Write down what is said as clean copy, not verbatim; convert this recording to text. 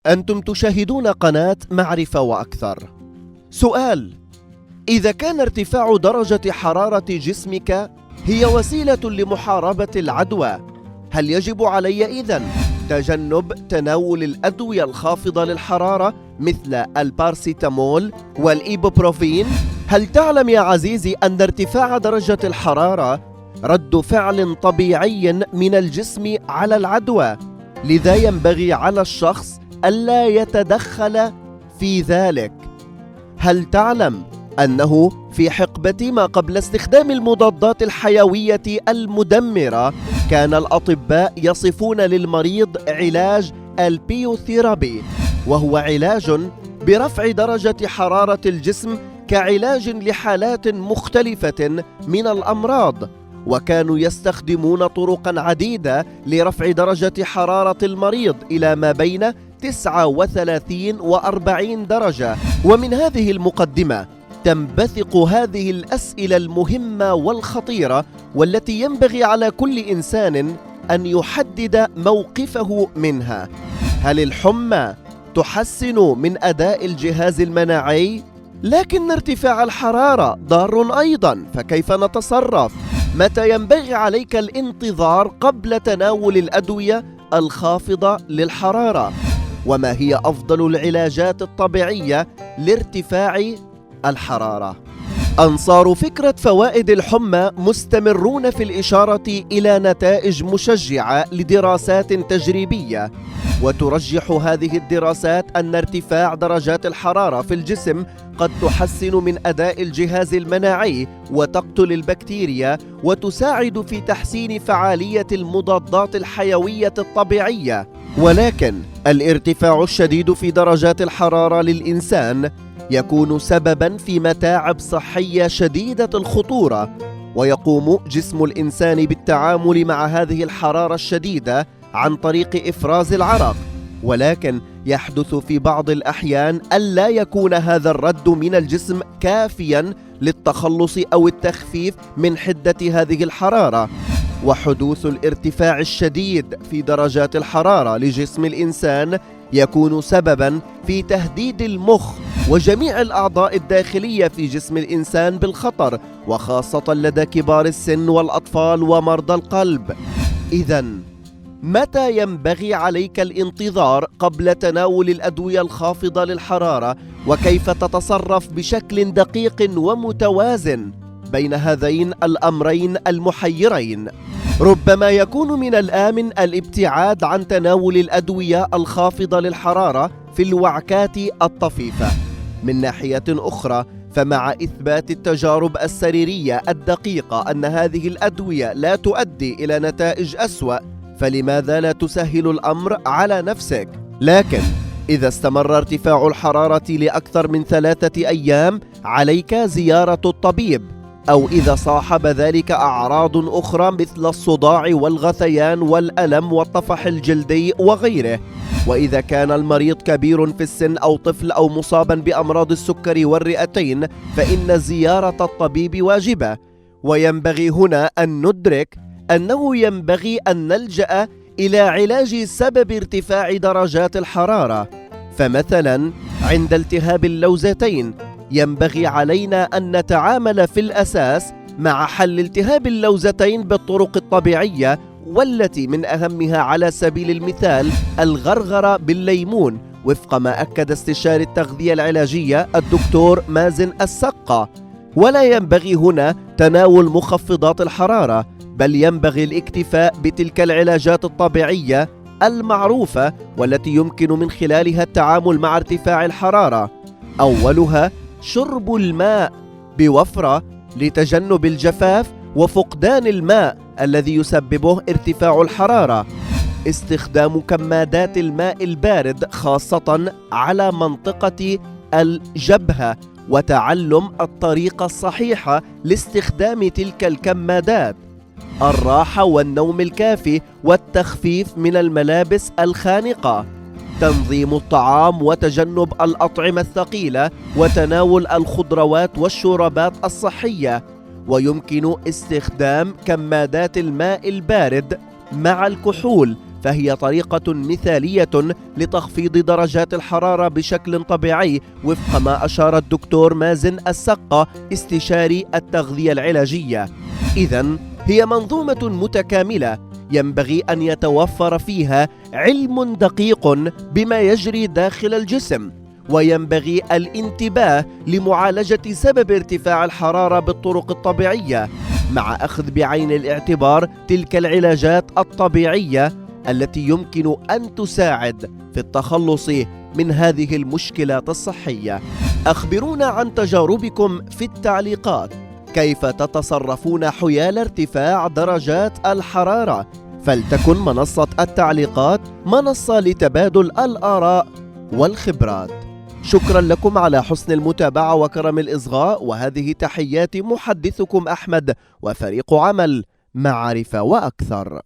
أنتم تشاهدون قناة معرفة وأكثر. سؤال: إذا كان ارتفاع درجة حرارة جسمك هي وسيلة لمحاربة العدوى، هل يجب علي إذن تجنب تناول الأدوية الخافضة للحرارة مثل البارسيتامول والإيبوبروفين؟ هل تعلم يا عزيزي أن ارتفاع درجة الحرارة رد فعل طبيعي من الجسم على العدوى، لذا ينبغي على الشخص ألا يتدخل في ذلك؟ هل تعلم أنه في حقبة ما قبل استخدام المضادات الحيوية المدمرة كان الأطباء يصفون للمريض علاج البيوثيرابي، وهو علاج برفع درجة حرارة الجسم كعلاج لحالات مختلفة من الأمراض، وكانوا يستخدمون طرقا عديدة لرفع درجة حرارة المريض إلى ما بين 39 و40 درجة. ومن هذه المقدمة تنبثق هذه الأسئلة المهمة والخطيرة، والتي ينبغي على كل إنسان أن يحدد موقفه منها. هل الحمى تحسن من أداء الجهاز المناعي؟ لكن ارتفاع الحرارة ضار أيضا، فكيف نتصرف؟ متى ينبغي عليك الانتظار قبل تناول الأدوية الخافضة للحرارة؟ وما هي أفضل العلاجات الطبيعية لارتفاع الحرارة؟ أنصار فكرة فوائد الحمى مستمرون في الإشارة إلى نتائج مشجعة لدراسات تجريبية، وترجح هذه الدراسات أن ارتفاع درجات الحرارة في الجسم قد تحسن من أداء الجهاز المناعي وتقتل البكتيريا، وتساعد في تحسين فعالية المضادات الحيوية الطبيعية. ولكن الارتفاع الشديد في درجات الحرارة للإنسان يكون سبباً في متاعب صحية شديدة الخطورة، ويقوم جسم الإنسان بالتعامل مع هذه الحرارة الشديدة عن طريق إفراز العرق، ولكن يحدث في بعض الأحيان ألا يكون هذا الرد من الجسم كافياً للتخلص أو التخفيف من حدة هذه الحرارة. وحدوث الارتفاع الشديد في درجات الحرارة لجسم الإنسان يكون سبباً في تهديد المخ وجميع الأعضاء الداخلية في جسم الإنسان بالخطر، وخاصة لدى كبار السن والأطفال ومرضى القلب. إذن متى ينبغي عليك الانتظار قبل تناول الأدوية الخافضة للحرارة؟ وكيف تتصرف بشكل دقيق ومتوازن بين هذين الأمرين المحيرين؟ ربما يكون من الآمن الابتعاد عن تناول الأدوية الخافضة للحرارة في الوعكات الطفيفة. من ناحية أخرى، فمع إثبات التجارب السريرية الدقيقة أن هذه الأدوية لا تؤدي إلى نتائج أسوأ، فلماذا لا تسهل الأمر على نفسك؟ لكن إذا استمر ارتفاع الحرارة لأكثر من 3 أيام عليك زيارة الطبيب، أو إذا صاحب ذلك أعراض أخرى مثل الصداع والغثيان والألم والطفح الجلدي وغيره. وإذا كان المريض كبير في السن أو طفل أو مصابا بأمراض السكري والرئتين، فإن زيارة الطبيب واجبة. وينبغي هنا أن ندرك أنه ينبغي أن نلجأ إلى علاج سبب ارتفاع درجات الحرارة. فمثلا عند التهاب اللوزتين ينبغي علينا أن نتعامل في الأساس مع حل التهاب اللوزتين بالطرق الطبيعية، والتي من أهمها على سبيل المثال الغرغرة بالليمون، وفق ما أكد استشاري التغذية العلاجية الدكتور مازن السقا. ولا ينبغي هنا تناول مخفضات الحرارة، بل ينبغي الاكتفاء بتلك العلاجات الطبيعية المعروفة والتي يمكن من خلالها التعامل مع ارتفاع الحرارة. أولها شرب الماء بوفرة لتجنب الجفاف وفقدان الماء الذي يسببه ارتفاع الحرارة. استخدام كمادات الماء البارد خاصة على منطقة الجبهة، وتعلم الطريقة الصحيحة لاستخدام تلك الكمادات. الراحة والنوم الكافي والتخفيف من الملابس الخانقة. تنظيم الطعام وتجنب الأطعمة الثقيلة، وتناول الخضروات والشوربات الصحية. ويمكن استخدام كمادات الماء البارد مع الكحول فهي طريقة مثالية لتخفيض درجات الحرارة بشكل طبيعي، وفق ما أشار الدكتور مازن السقة استشاري التغذية العلاجية. إذن هي منظومة متكاملة ينبغي أن يتوفر فيها علم دقيق بما يجري داخل الجسم، وينبغي الانتباه لمعالجة سبب ارتفاع الحرارة بالطرق الطبيعية، مع أخذ بعين الاعتبار تلك العلاجات الطبيعية التي يمكن أن تساعد في التخلص من هذه المشكلات الصحية. أخبرونا عن تجاربكم في التعليقات، كيف تتصرفون حيال ارتفاع درجات الحرارة؟ فلتكن منصة التعليقات منصة لتبادل الآراء والخبرات. شكرا لكم على حسن المتابعة وكرم الإصغاء، وهذه تحيات محدثكم أحمد وفريق عمل معرفة وأكثر.